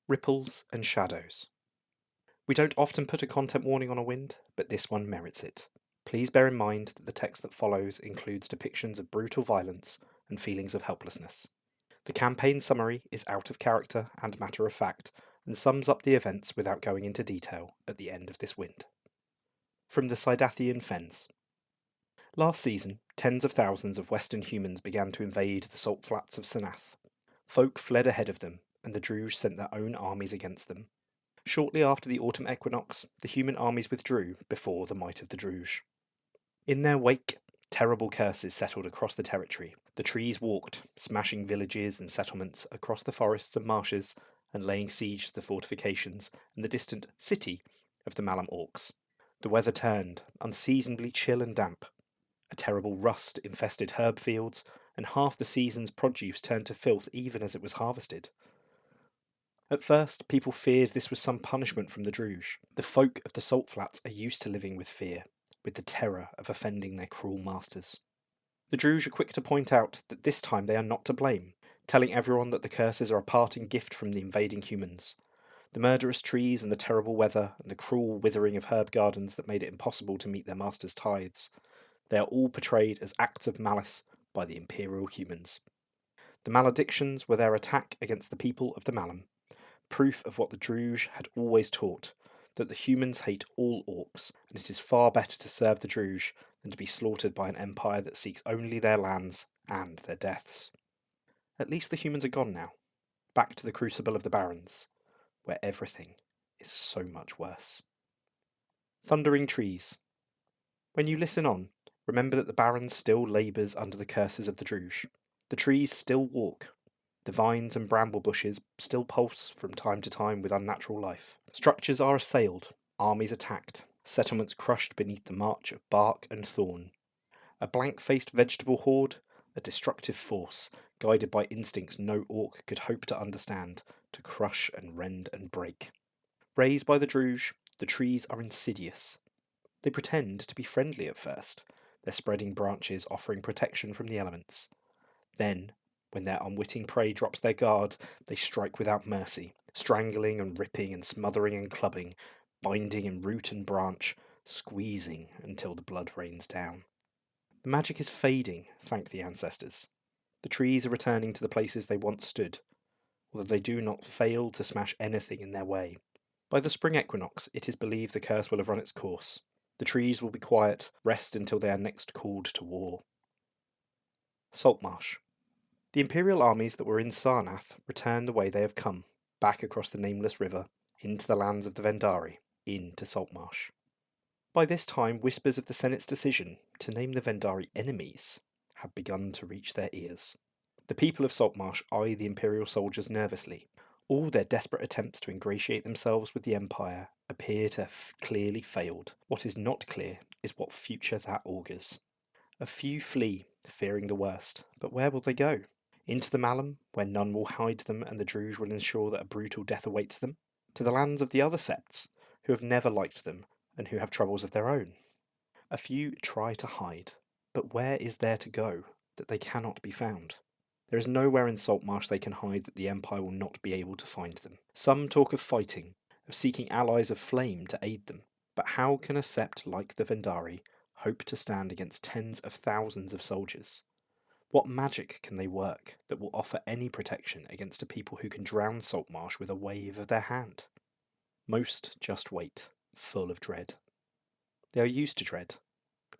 Ripples and shadows. We don't often put a content warning on a wind, but this one merits it. Please bear in mind that the text that follows includes depictions of brutal violence and feelings of helplessness. The campaign summary is out of character and matter of fact, and sums up the events without going into detail at the end of this wind. From the Cydathian Fens. Last season, tens of thousands of Western humans began to invade the salt flats of Sanath. Folk fled ahead of them, and the Druj sent their own armies against them. Shortly after the autumn equinox, the human armies withdrew before the might of the Druj. In their wake, terrible curses settled across the territory. The trees walked, smashing villages and settlements across the forests and marshes, and laying siege to the fortifications and the distant city of the Malam Orcs. The weather turned, unseasonably chill and damp. A terrible rust infested herb fields, and half the season's produce turned to filth even as it was harvested. At first, people feared this was some punishment from the Druj. The folk of the salt flats are used to living with fear, with the terror of offending their cruel masters. The Druj are quick to point out that this time they are not to blame, telling everyone that the curses are a parting gift from the invading humans. The murderous trees and the terrible weather and the cruel withering of herb gardens that made it impossible to meet their masters' tithes. They are all portrayed as acts of malice by the imperial humans. The maledictions were their attack against the people of the Malam, proof of what the Druj had always taught, that the humans hate all orcs, and it is far better to serve the Druj than to be slaughtered by an empire that seeks only their lands and their deaths. At least the humans are gone now, back to the crucible of the barons, where everything is so much worse. Thundering trees. When you listen on, remember that the barons still labours under the curses of the Druj. The trees still walk. The vines and bramble bushes still pulse from time to time with unnatural life. Structures are assailed, armies attacked, settlements crushed beneath the march of bark and thorn. A blank-faced vegetable horde, a destructive force, guided by instincts no orc could hope to understand, to crush and rend and break. Raised by the Druj, the trees are insidious. They pretend to be friendly at first, their spreading branches offering protection from the elements. Then, when their unwitting prey drops their guard, they strike without mercy, strangling and ripping and smothering and clubbing, binding in root and branch, squeezing until the blood rains down. The magic is fading, thank the ancestors. The trees are returning to the places they once stood, although they do not fail to smash anything in their way. By the spring equinox, it is believed the curse will have run its course. The trees will be quiet, rest until they are next called to war. Saltmarsh. The imperial armies that were in Sarnath return the way they have come, back across the nameless river, into the lands of the Vendari, into Saltmarsh. By this time, whispers of the Senate's decision to name the Vendari enemies had begun to reach their ears. The people of Saltmarsh eye the imperial soldiers nervously. All their desperate attempts to ingratiate themselves with the Empire appear to have clearly failed. What is not clear is what future that augurs. A few flee, fearing the worst, but where will they go? Into the Malam, where none will hide them and the Druj will ensure that a brutal death awaits them? To the lands of the other septs, who have never liked them and who have troubles of their own? A few try to hide, but where is there to go that they cannot be found? There is nowhere in Saltmarsh they can hide that the Empire will not be able to find them. Some talk of fighting, of seeking allies of flame to aid them, but how can a sept like the Vendari hope to stand against tens of thousands of soldiers? What magic can they work that will offer any protection against a people who can drown Saltmarsh with a wave of their hand? Most just wait, full of dread. They are used to dread,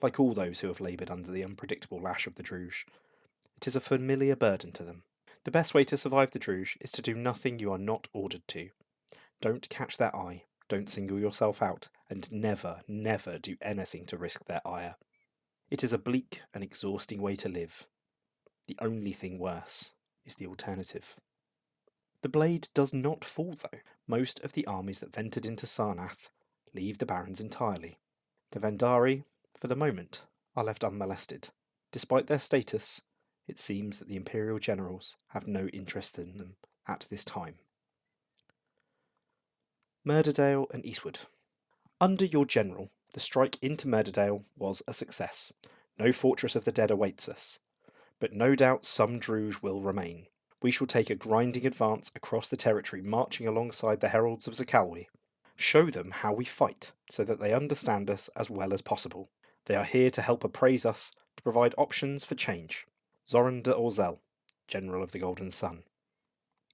like all those who have laboured under the unpredictable lash of the Druj. It is a familiar burden to them. The best way to survive the Druj is to do nothing you are not ordered to. Don't catch their eye, don't single yourself out, and never, never do anything to risk their ire. It is a bleak and exhausting way to live. The only thing worse is the alternative. The blade does not fall, though. Most of the armies that ventured into Sarnath leave the barons entirely. The Vendari, for the moment, are left unmolested. Despite their status, it seems that the imperial generals have no interest in them at this time. Murderdale and Eastwood. Under your general, the strike into Murderdale was a success. No fortress of the dead awaits us. But no doubt some Druj will remain. We shall take a grinding advance across the territory, marching alongside the heralds of Zakalwi. Show them how we fight, so that they understand us as well as possible. They are here to help appraise us, to provide options for change. Zoran de Orzel, General of the Golden Sun.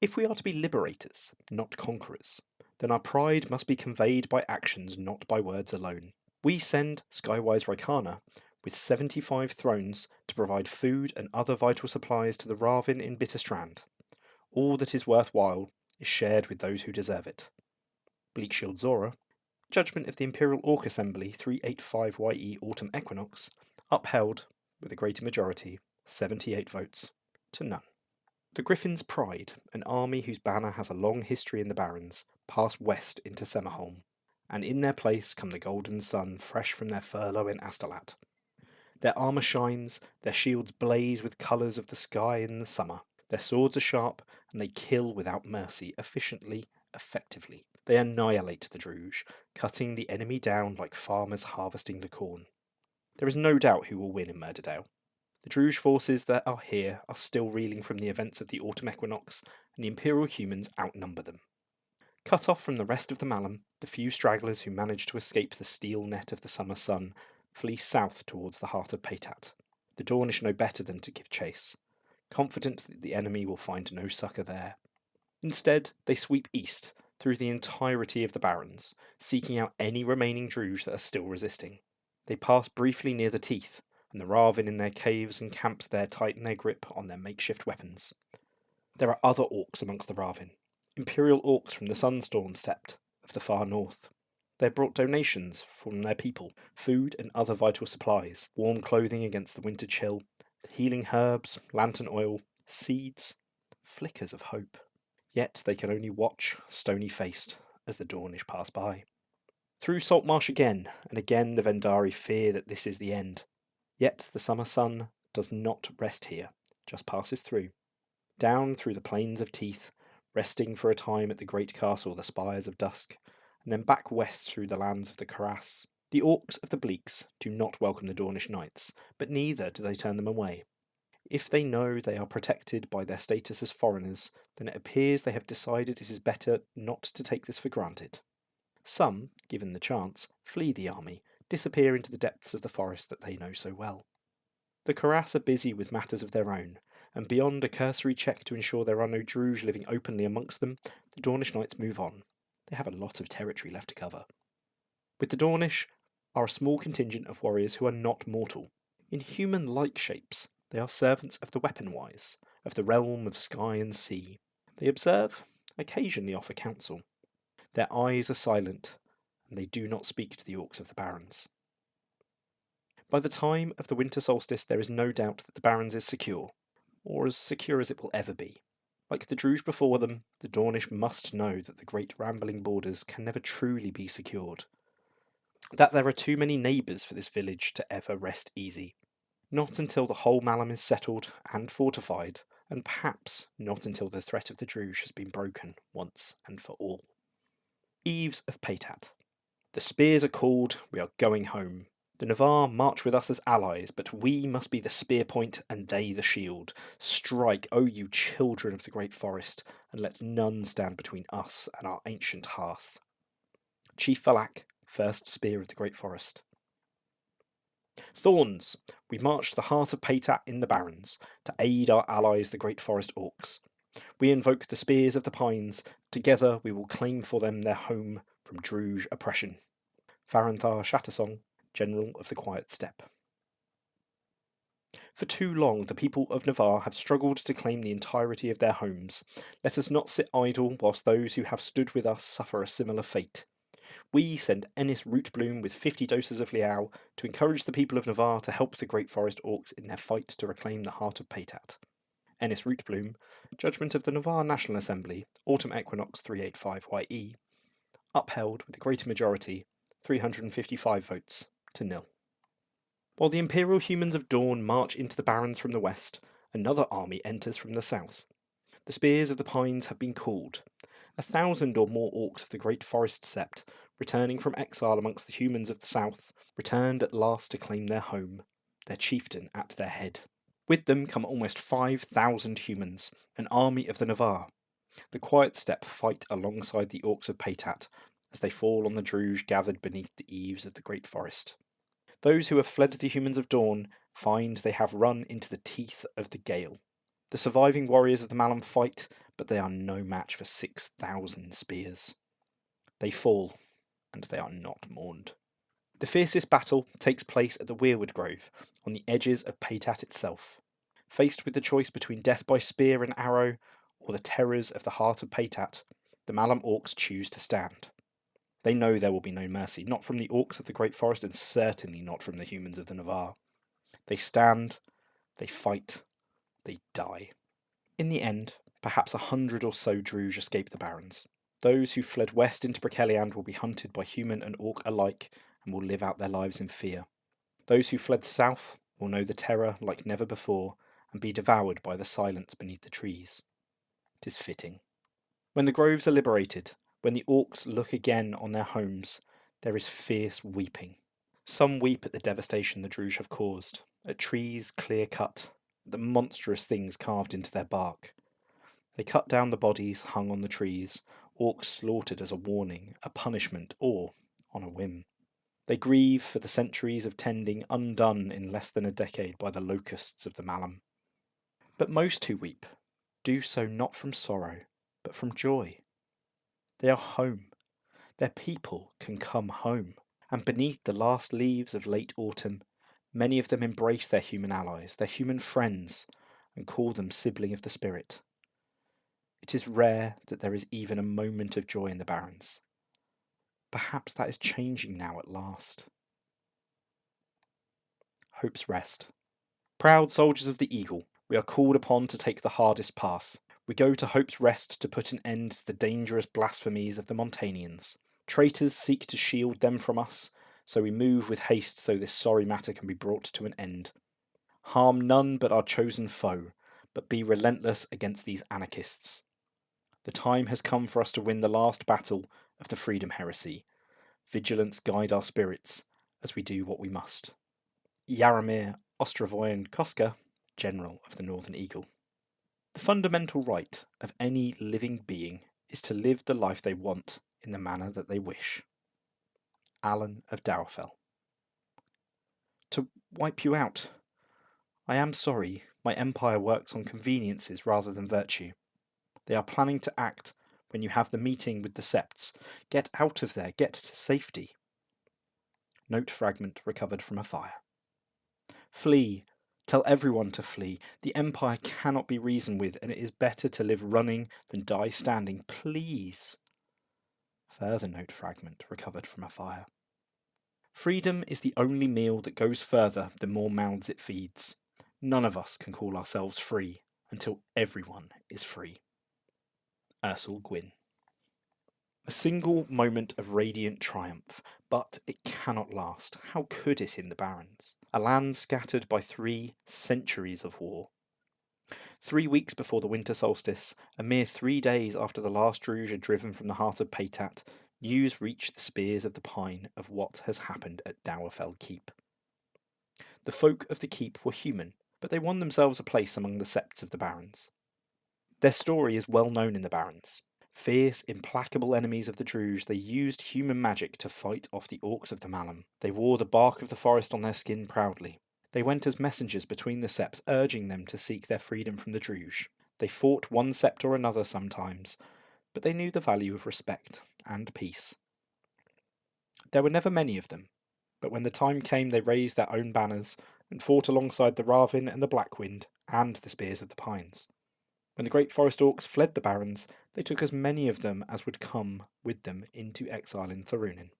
If we are to be liberators, not conquerors, then our pride must be conveyed by actions, not by words alone. We send Skywise Raikana with 75 thrones to provide food and other vital supplies to the Ravin in Bitterstrand. All that is worthwhile is shared with those who deserve it. Bleakshield Zora, Judgment of the Imperial Orc Assembly 385YE Autumn Equinox, upheld, with a greater majority, 78 votes to none. The Griffin's Pride, an army whose banner has a long history in the Barrens, pass west into Semaholm, and in their place come the Golden Sun fresh from their furlough in Astolat. Their armour shines, their shields blaze with colours of the sky in the summer, their swords are sharp, and they kill without mercy, efficiently, effectively. They annihilate the Druge, cutting the enemy down like farmers harvesting the corn. There is no doubt who will win in Murderdale. The Druge forces that are here are still reeling from the events of the autumn equinox, and the Imperial humans outnumber them. Cut off from the rest of the Malum, the few stragglers who manage to escape the steel net of the summer sun flee south towards the heart of Paytat. The Dornish know better than to give chase, confident that the enemy will find no succour there. Instead, they sweep east, through the entirety of the Barrens, seeking out any remaining Druge that are still resisting. They pass briefly near the Teeth, and the Ravin in their caves and camps there tighten their grip on their makeshift weapons. There are other orcs amongst the Ravin, Imperial orcs from the Sunstorm Sept of the far north. They have brought donations from their people, food and other vital supplies, warm clothing against the winter chill, healing herbs, lantern oil, seeds, flickers of hope. Yet they can only watch, stony-faced, as the Dornish pass by. Through Saltmarsh again, and again the Vendari fear that this is the end. Yet the summer sun does not rest here, just passes through. Down through the plains of Teeth, resting for a time at the great castle, the Spires of Dusk, and then back west through the lands of the Caras. The orcs of the Bleaks do not welcome the Dornish knights, but neither do they turn them away. If they know they are protected by their status as foreigners, then it appears they have decided it is better not to take this for granted. Some, given the chance, flee the army, disappear into the depths of the forest that they know so well. The Caras are busy with matters of their own, and beyond a cursory check to ensure there are no Druge living openly amongst them, the Dornish knights move on. They have a lot of territory left to cover. With the Dornish are a small contingent of warriors who are not mortal. In human-like shapes, they are servants of the weapon-wise, of the realm of sky and sea. They observe, occasionally offer counsel. Their eyes are silent, and they do not speak to the orcs of the Barrens. By the time of the winter solstice, there is no doubt that the Barrens is secure, or as secure as it will ever be. Like the Druge before them, the Dornish must know that the great rambling borders can never truly be secured. That there are too many neighbours for this village to ever rest easy. Not until the whole Malum is settled and fortified, and perhaps not until the threat of the Druge has been broken once and for all. Eves of Paytat. The spears are called, we are going home. The Navarre march with us as allies, but we must be the spear point and they the shield. Strike, O you children of the great forest, and let none stand between us and our ancient hearth. Chief Valak, first spear of the great forest. Thorns, we march to the heart of Paytat in the Barrens, to aid our allies the great forest orcs. We invoke the spears of the pines, together we will claim for them their home from Druge oppression. Faranthar Shattersong, General of the Quiet Steppe. For too long the people of Navarre have struggled to claim the entirety of their homes. Let us not sit idle whilst those who have stood with us suffer a similar fate. We send Ennis Rootbloom with 50 doses of Liao to encourage the people of Navarre to help the Great Forest Orcs in their fight to reclaim the heart of Paytat. Ennis Rootbloom, Judgment of the Navarre National Assembly, Autumn Equinox 385YE, upheld with a greater majority, 355 votes to nil. While the Imperial humans of Dawn march into the Barrens from the west, another army enters from the south. The spears of the pines have been called. 1,000 or more orcs of the great forest sept, returning from exile amongst the humans of the south, returned at last to claim their home, their chieftain at their head. With them come almost 5,000 humans, an army of the Navarre. The Quiet Steppe fight alongside the Orcs of Paytat as they fall on the Druge gathered beneath the eaves of the Great Forest. Those who have fled the humans of Dawn find they have run into the teeth of the gale. The surviving warriors of the Malum fight, but they are no match for 6,000 spears. They fall, and they are not mourned. The fiercest battle takes place at the Weirwood Grove, on the edges of Paytat itself. Faced with the choice between death by spear and arrow, or the terrors of the heart of Paytat, the Malum Orcs choose to stand. They know there will be no mercy, not from the Orcs of the Great Forest, and certainly not from the humans of the Navarre. They stand, they fight, they die. In the end, perhaps 100 or so Druge escape the Barrens. Those who fled west into Brokeliand will be hunted by human and Orc alike, and will live out their lives in fear. Those who fled south will know the terror like never before, and be devoured by the silence beneath the trees. 'Tis fitting. When the groves are liberated, when the Orcs look again on their homes, there is fierce weeping. Some weep at the devastation the Druge have caused, at trees clear cut, at the monstrous things carved into their bark. They cut down the bodies hung on the trees, Orcs slaughtered as a warning, a punishment, or on a whim. They grieve for the centuries of tending undone in less than a decade by the locusts of the Malum. But most who weep do so not from sorrow, but from joy. They are home. Their people can come home. And beneath the last leaves of late autumn, many of them embrace their human allies, their human friends, and call them sibling of the spirit. It is rare that there is even a moment of joy in the Barrens. Perhaps that is changing now at last. Hope's Rest. Proud soldiers of the Eagle, we are called upon to take the hardest path. We go to Hope's Rest to put an end to the dangerous blasphemies of the Montanians. Traitors seek to shield them from us, so we move with haste so this sorry matter can be brought to an end. Harm none but our chosen foe, but be relentless against these anarchists. The time has come for us to win the last battle of the Freedom Heresy. Vigilance guide our spirits as we do what we must. Jaromir Ostrovoyan Koska, General of the Northern Eagle. The fundamental right of any living being is to live the life they want in the manner that they wish. Alan of Dowerfell. To wipe you out. I am sorry, my empire works on conveniences rather than virtue. They are planning to act when you have the meeting with the septs. Get out of there, get to safety. Note fragment recovered from a fire. Flee. Tell everyone to flee. The Empire cannot be reasoned with, and it is better to live running than die standing. Please. Further note fragment recovered from a fire. Freedom is the only meal that goes further than more mouths it feeds. None of us can call ourselves free until everyone is free. Ursula Gwyn. A single moment of radiant triumph, but it cannot last. How could it in the Barrens? A land scattered by 3 centuries of war. 3 weeks before the winter solstice, a mere 3 days after the last Druge had driven from the heart of Paytat, news reached the spears of the pine of what has happened at Dowerfell Keep. The folk of the keep were human, but they won themselves a place among the septs of the Barrens. Their story is well known in the Barrens. Fierce, implacable enemies of the Druge, they used human magic to fight off the Orcs of the Malum. They wore the bark of the forest on their skin proudly. They went as messengers between the septs, urging them to seek their freedom from the Druge. They fought one sept or another sometimes, but they knew the value of respect and peace. There were never many of them, but when the time came they raised their own banners and fought alongside the Ravin and the Blackwind and the Spears of the Pines. When the Great Forest Orcs fled the Barrens, they took as many of them as would come with them into exile in Thorunin.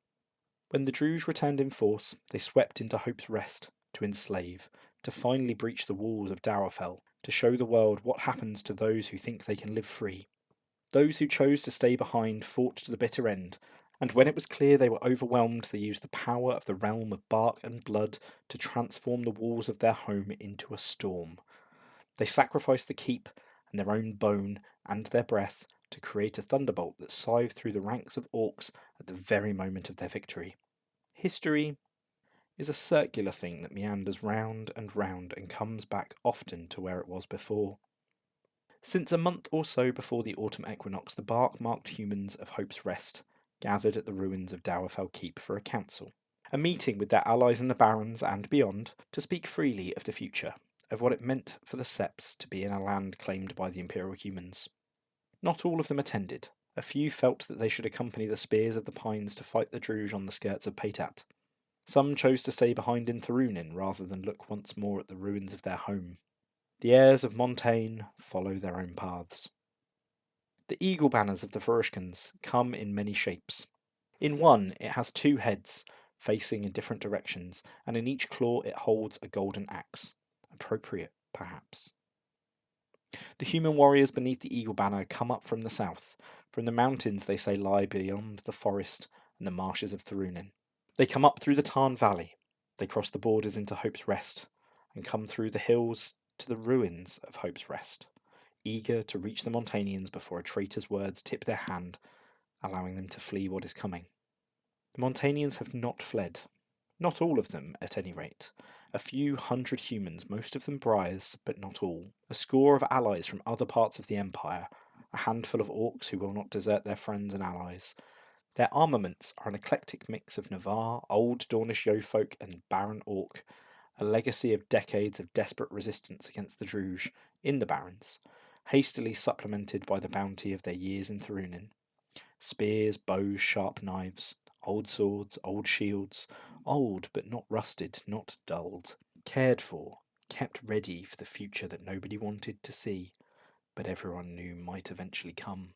When the Druge returned in force, they swept into Hope's Rest to enslave, to finally breach the walls of Dowerfell, to show the world what happens to those who think they can live free. Those who chose to stay behind fought to the bitter end, and when it was clear they were overwhelmed, they used the power of the realm of bark and blood to transform the walls of their home into a storm. They sacrificed the keep and their own bone and their breath to create a thunderbolt that scythed through the ranks of Orcs at the very moment of their victory. History is a circular thing that meanders round and round and comes back often to where it was before. Since a month or so before the autumn equinox, the bark-marked humans of Hope's Rest gathered at the ruins of Dowerfell Keep for a council, a meeting with their allies in the Barrens and beyond, to speak freely of the future, of what it meant for the Septs to be in a land claimed by the Imperial humans. Not all of them attended. A few felt that they should accompany the spears of the Pines to fight the Druge on the skirts of Paytat. Some chose to stay behind in Thurunin rather than look once more at the ruins of their home. The heirs of Montaigne follow their own paths. The eagle banners of the Varushkans come in many shapes. In one, it has 2 heads, facing in different directions, and in each claw it holds a golden axe. Appropriate, perhaps. The human warriors beneath the eagle banner come up from the south, from the mountains they say lie beyond the forest and the marshes of Thurunin. They come up through the Tarn Valley, they cross the borders into Hope's Rest, and come through the hills to the ruins of Hope's Rest, eager to reach the Montanians before a traitor's words tip their hand, allowing them to flee what is coming. The Montanians have not fled. Not all of them, at any rate. A few hundred humans, most of them Briars, but not all. A score of allies from other parts of the Empire. A handful of orcs who will not desert their friends and allies. Their armaments are an eclectic mix of Navarre, Old Dornish Yeofolk, and Baron Orc, a legacy of decades of desperate resistance against the Druge in the Barrens, hastily supplemented by the bounty of their years in Thurunin. Spears, bows, sharp knives, old swords, old shields, old but not rusted, not dulled, cared for, kept ready for the future that nobody wanted to see, but everyone knew might eventually come.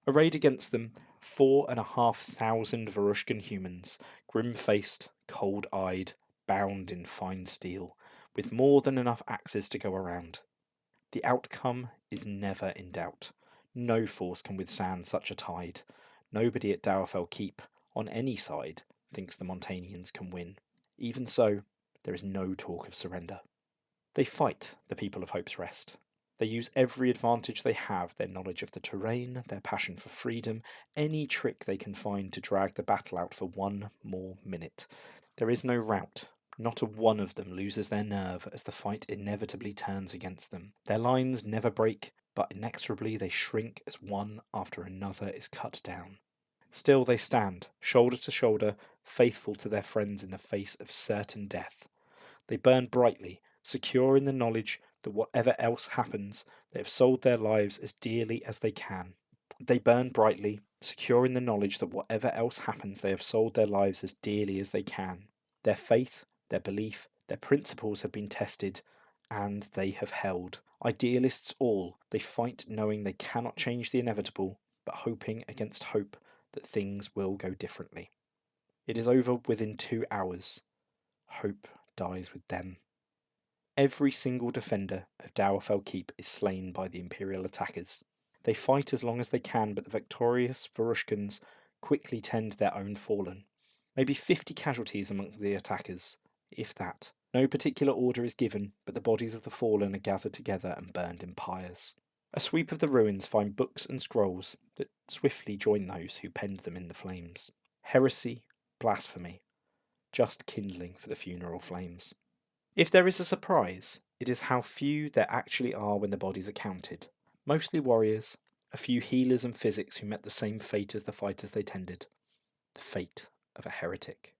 Arrayed against them, 4,500 Varushkan humans, grim-faced, cold-eyed, bound in fine steel, with more than enough axes to go around. The outcome is never in doubt. No force can withstand such a tide. Nobody at Dowerfell Keep, on any side, thinks the Montanians can win. Even so, there is no talk of surrender. They fight, the people of Hope's Rest. They use every advantage they have, their knowledge of the terrain, their passion for freedom, any trick they can find to drag the battle out for one more minute. There is no rout. Not a one of them loses their nerve as the fight inevitably turns against them. Their lines never break, but inexorably they shrink as one after another is cut down. Still they stand, shoulder to shoulder, faithful to their friends in the face of certain death. They burn brightly, secure in the knowledge that whatever else happens, they have sold their lives as dearly as they can. They burn brightly, secure in the knowledge that whatever else happens, they have sold their lives as dearly as they can. Their faith, their belief, their principles have been tested, and they have held. Idealists all, they fight knowing they cannot change the inevitable, but hoping against hope that things will go differently. It is over within 2 hours. Hope dies with them. Every single defender of Dowerfell Keep is slain by the Imperial attackers. They fight as long as they can, but the victorious Varushkans quickly tend their own fallen. Maybe 50 casualties among the attackers, if that. No particular order is given, but the bodies of the fallen are gathered together and burned in pyres. A sweep of the ruins find books and scrolls that swiftly join those who penned them in the flames. Heresy, blasphemy, just kindling for the funeral flames. If there is a surprise, it is how few there actually are when the bodies are counted. Mostly warriors, a few healers and physics who met the same fate as the fighters they tended. The fate of a heretic.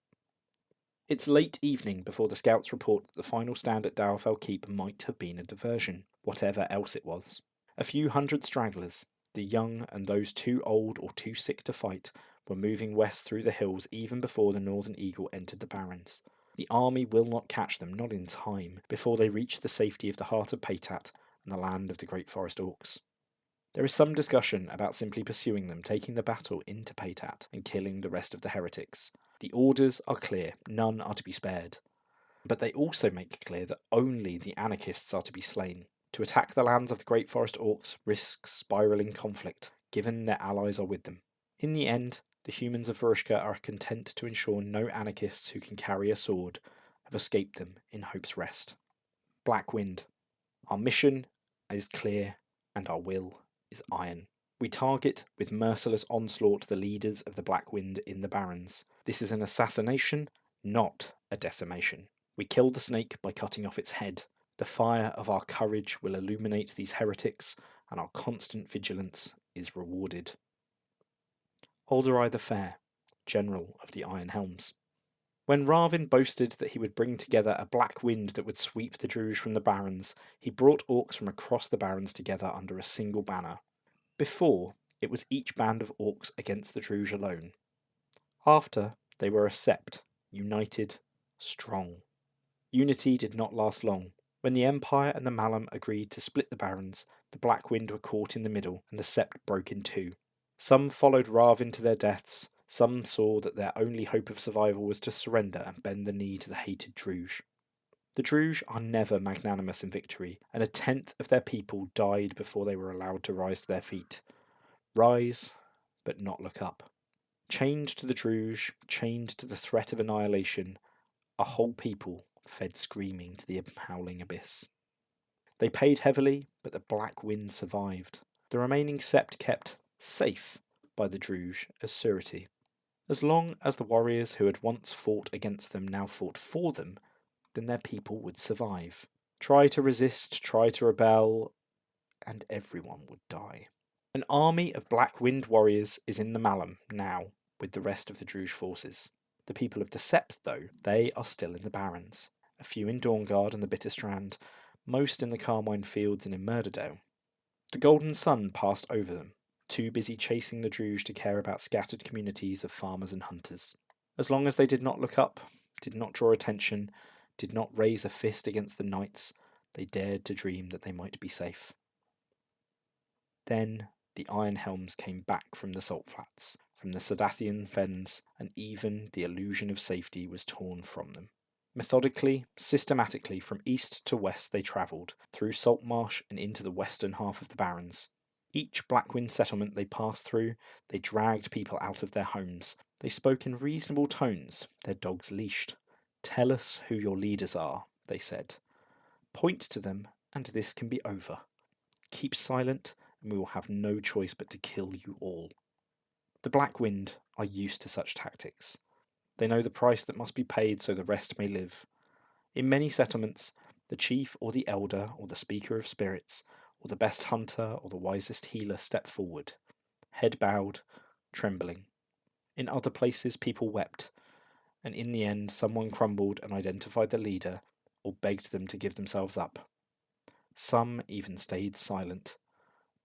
It's late evening before the scouts report that the final stand at Dowerfell Keep might have been a diversion, whatever else it was. A few hundred stragglers, the young and those too old or too sick to fight, were moving west through the hills even before the Northern Eagle entered the Barrens. The army will not catch them, not in time, before they reach the safety of the heart of Paytat and the land of the Great Forest Orcs. There is some discussion about simply pursuing them, taking the battle into Paytat, and killing the rest of the heretics. The orders are clear, none are to be spared. But they also make clear that only the anarchists are to be slain. To attack the lands of the Great Forest Orcs risks spiralling conflict, given their allies are with them. In the end, the humans of Varushka are content to ensure no anarchists who can carry a sword have escaped them in Hope's Rest. Black Wind. Our mission is clear, and our will is iron. We target with merciless onslaught the leaders of the Black Wind in the Barrens. This is an assassination, not a decimation. We kill the snake by cutting off its head. The fire of our courage will illuminate these heretics, and our constant vigilance is rewarded. Alderai the Fair, General of the Iron Helms. When Ravin boasted that he would bring together a black wind that would sweep the Druj from the Barrens, he brought orcs from across the Barrens together under a single banner. Before, it was each band of orcs against the Druj alone. After, they were a sept, united, strong. Unity did not last long. When the Empire and the Malum agreed to split the Barrens, the Black Wind were caught in the middle, and the sept broke in two. Some followed Ravin to their deaths, some saw that their only hope of survival was to surrender and bend the knee to the hated Druj. The Druj are never magnanimous in victory, and 1/10 of their people died before they were allowed to rise to their feet. Rise, but not look up. Chained to the Druj, chained to the threat of annihilation, a whole people fed screaming to the howling abyss. They paid heavily, but the Black Wind survived. The remaining sept kept safe by the Druj as surety. As long as the warriors who had once fought against them now fought for them, then their people would survive. Try to resist, try to rebel, and everyone would die. An army of Black Wind warriors is in the Malum now, with the rest of the Druj forces. The people of the Sept, though, they are still in the Barrens. A few in Dawnguard and the Bitterstrand, most in the Carmine Fields and in Murderdale. The Golden Sun passed over them, too busy chasing the Druj to care about scattered communities of farmers and hunters. As long as they did not look up, did not draw attention, did not raise a fist against the knights, they dared to dream that they might be safe. Then the Iron Helms came back from the Salt Flats, from the Sadathian fens, and even the illusion of safety was torn from them. Methodically, systematically, from east to west they travelled, through Saltmarsh and into the western half of the Barrens. Each Blackwind settlement they passed through, they dragged people out of their homes. They spoke in reasonable tones, their dogs leashed. "Tell us who your leaders are," they said. "Point to them, and this can be over. Keep silent, and we will have no choice but to kill you all." The Blackwind are used to such tactics. They know the price that must be paid so the rest may live. In many settlements, the chief or the elder or the speaker of spirits or the best hunter or the wisest healer step forward, head bowed, trembling. In other places people wept, and in the end someone crumbled and identified the leader or begged them to give themselves up. Some even stayed silent,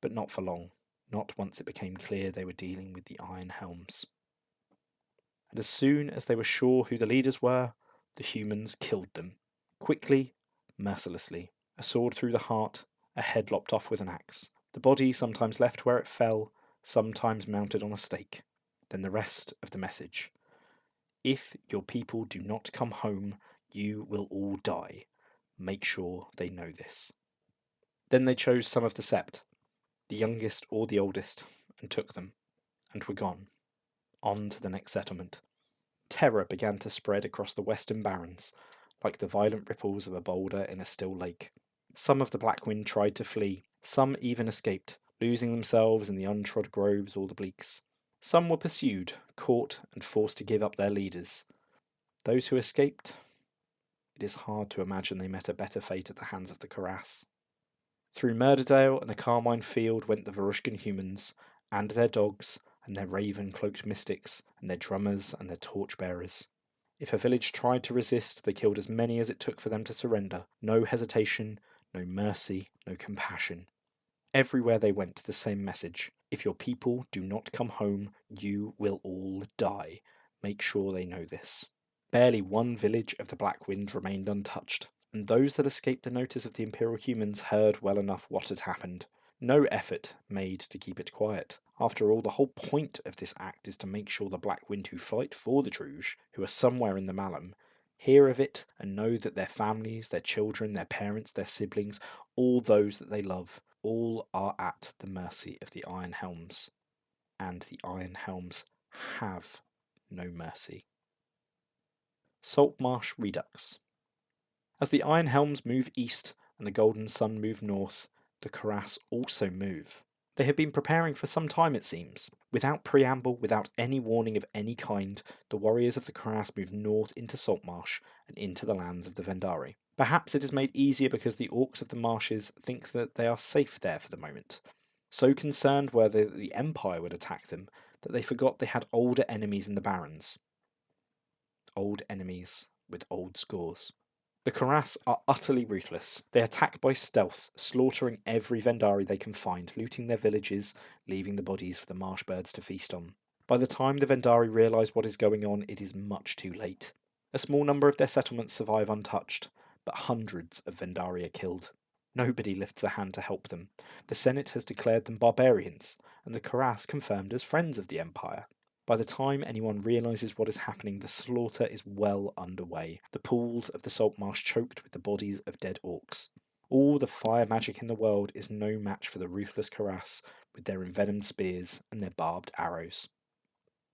but not for long, not once it became clear they were dealing with the Iron Helms. And as soon as they were sure who the leaders were, the humans killed them. Quickly, mercilessly. A sword through the heart, a head lopped off with an axe. The body sometimes left where it fell, sometimes mounted on a stake. Then the rest of the message. "If your people do not come home, you will all die. Make sure they know this." Then they chose some of the sept, the youngest or the oldest, and took them, and were gone. On to the next settlement. Terror began to spread across the western Barrens, like the violent ripples of a boulder in a still lake. Some of the Blackwind tried to flee, some even escaped, losing themselves in the untrod groves or the bleaks. Some were pursued, caught, and forced to give up their leaders. Those who escaped, it is hard to imagine they met a better fate at the hands of the Cuirass. Through Murderdale and the Carmine Field went the Varushkan humans, and their dogs, and their raven-cloaked mystics, and their drummers and their torchbearers. If a village tried to resist, they killed as many as it took for them to surrender. No hesitation, no mercy, no compassion. Everywhere they went, the same message. If your people do not come home, you will all die. Make sure they know this. Barely one village of the Blackwind remained untouched, and those that escaped the notice of the Imperial humans heard well enough what had happened. No effort made to keep it quiet. After all, the whole point of this act is to make sure the Blackwind who fight for the Druj, who are somewhere in the Malum, hear of it and know that their families, their children, their parents, their siblings, all those that they love, all are at the mercy of the Iron Helms. And the Iron Helms have no mercy. Saltmarsh Redux. As the Iron Helms move east and the Golden Sun move north, the Cuirass also move. They had been preparing for some time, it seems. Without preamble, without any warning of any kind, the warriors of the Karass moved north into Saltmarsh and into the lands of the Vendari. Perhaps it is made easier because the orcs of the marshes think that they are safe there for the moment. So concerned were they that the Empire would attack them, that they forgot they had older enemies in the Barrens. Old enemies with old scores. The Karass are utterly ruthless. They attack by stealth, slaughtering every Vendari they can find, looting their villages, leaving the bodies for the marsh birds to feast on. By the time the Vendari realise what is going on, it is much too late. A small number of their settlements survive untouched, but hundreds of Vendari are killed. Nobody lifts a hand to help them. The Senate has declared them barbarians, and the Karass confirmed as friends of the Empire. By the time anyone realises what is happening, the slaughter is well underway, the pools of the Saltmarsh choked with the bodies of dead orcs. All the fire magic in the world is no match for the ruthless Karass with their envenomed spears and their barbed arrows.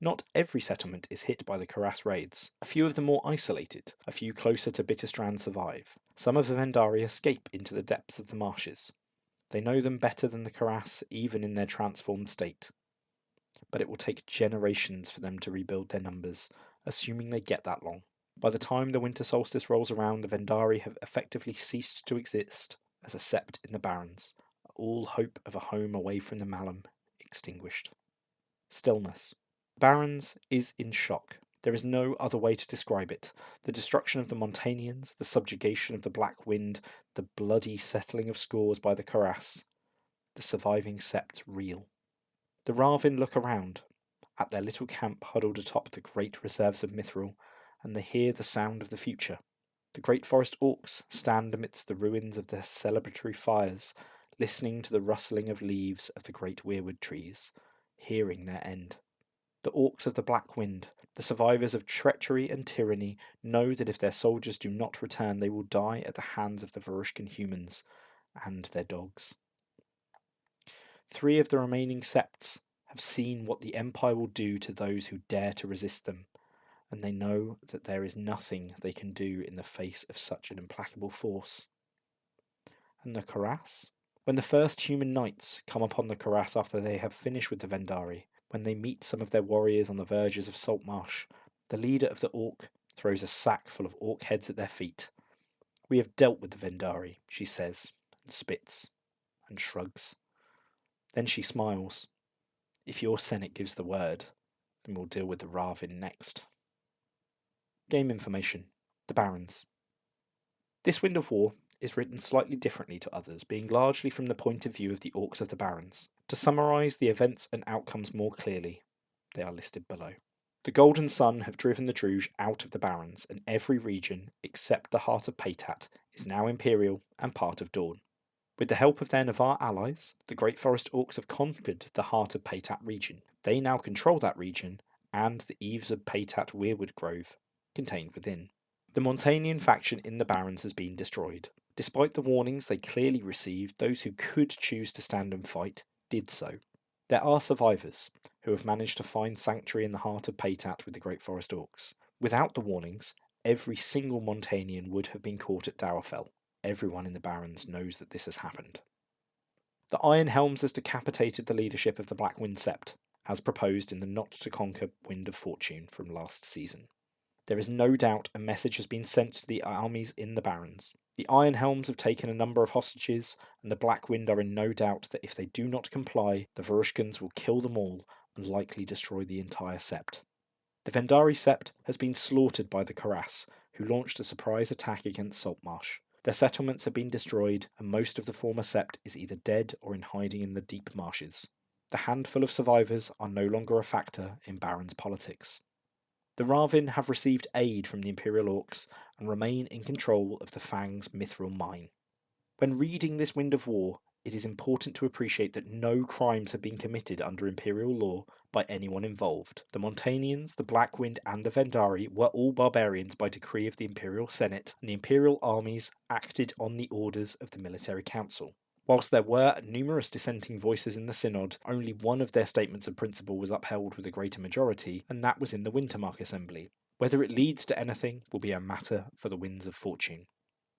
Not every settlement is hit by the Karass raids. A few of the more isolated, a few closer to Bitterstrand survive. Some of the Vendari escape into the depths of the marshes. They know them better than the Karass, even in their transformed state. But it will take generations for them to rebuild their numbers, assuming they get that long. By the time the winter solstice rolls around, the Vendari have effectively ceased to exist as a sept in the Barrens, all hope of a home away from the Malum extinguished. Stillness. Barrens is in shock. There is no other way to describe it. The destruction of the Montanians, the subjugation of the Black Wind, the bloody settling of scores by the Karass. The surviving sept reel. The Ravin look around, at their little camp huddled atop the great reserves of Mithril, and they hear the sound of the future. The great forest orcs stand amidst the ruins of their celebratory fires, listening to the rustling of leaves of the great weirwood trees, hearing their end. The orcs of the Black Wind, the survivors of treachery and tyranny, know that if their soldiers do not return, they will die at the hands of the Varushkan humans and their dogs. 3 of the remaining septs have seen what the Empire will do to those who dare to resist them, and they know that there is nothing they can do in the face of such an implacable force. And the Karass? When the first human knights come upon the Karass after they have finished with the Vendari, when they meet some of their warriors on the verges of Saltmarsh, the leader of the orc throws a sack full of orc heads at their feet. "We have dealt with the Vendari," she says, and spits, and shrugs. Then she smiles. "If your Senate gives the word, then we'll deal with the Ravin next." Game information. The Barrens. This Wind of War is written slightly differently to others, being largely from the point of view of the orcs of the Barrens. To summarise the events and outcomes more clearly, they are listed below. The Golden Sun have driven the Druj out of the Barrens, and every region, except the Heart of Paytat, is now Imperial and part of Dawn. With the help of their Navarre allies, the Great Forest Orcs have conquered the Heart of Paytat region. They now control that region, and the Eaves of Paytat Weirwood Grove, contained within. The Montanian faction in the Barrens has been destroyed. Despite the warnings they clearly received, those who could choose to stand and fight did so. There are survivors, who have managed to find sanctuary in the Heart of Paytat with the Great Forest Orcs. Without the warnings, every single Montanian would have been caught at Dowerfell. Everyone in the Barrens knows that this has happened. The Iron Helms has decapitated the leadership of the Black Wind Sept, as proposed in the Not to Conquer Wind of Fortune from last season. There is no doubt a message has been sent to the armies in the Barrens. The Iron Helms have taken a number of hostages, and the Black Wind are in no doubt that if they do not comply, the Varushkans will kill them all and likely destroy the entire Sept. The Vendari Sept has been slaughtered by the Karass, who launched a surprise attack against Saltmarsh. Their settlements have been destroyed, and most of the former Sept is either dead or in hiding in the deep marshes. The handful of survivors are no longer a factor in Barrens politics. The Ravin have received aid from the Imperial Orcs and remain in control of the Fang's Mithril mine. When reading this Wind of War, it is important to appreciate that no crimes have been committed under Imperial law by anyone involved. The Montanians, the Black Wind and the Vendari were all barbarians by decree of the Imperial Senate, and the Imperial armies acted on the orders of the Military Council. Whilst there were numerous dissenting voices in the Synod, only one of their statements of principle was upheld with a greater majority, and that was in the Wintermark Assembly. Whether it leads to anything will be a matter for the winds of fortune.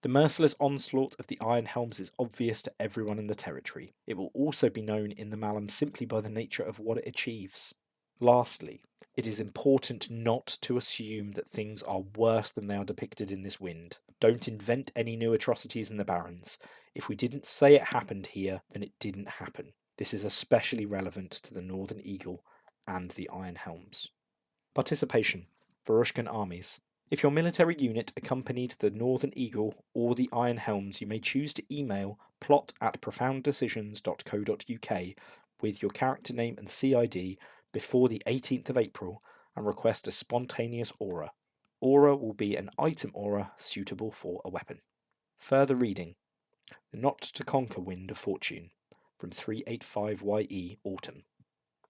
The merciless onslaught of the Iron Helms is obvious to everyone in the territory. It will also be known in the Malum simply by the nature of what it achieves. Lastly, it is important not to assume that things are worse than they are depicted in this wind. Don't invent any new atrocities in the Barrens. If we didn't say it happened here, then it didn't happen. This is especially relevant to the Northern Eagle and the Iron Helms. Participation. Varushkan armies. If your military unit accompanied the Northern Eagle or the Iron Helms, you may choose to email plot@profouндecisions.co.uk with your character name and CID before the 18th of April and request a spontaneous aura. Aura will be an item aura suitable for a weapon. Further reading. The Not to Conquer Wind of Fortune from 385YE Autumn.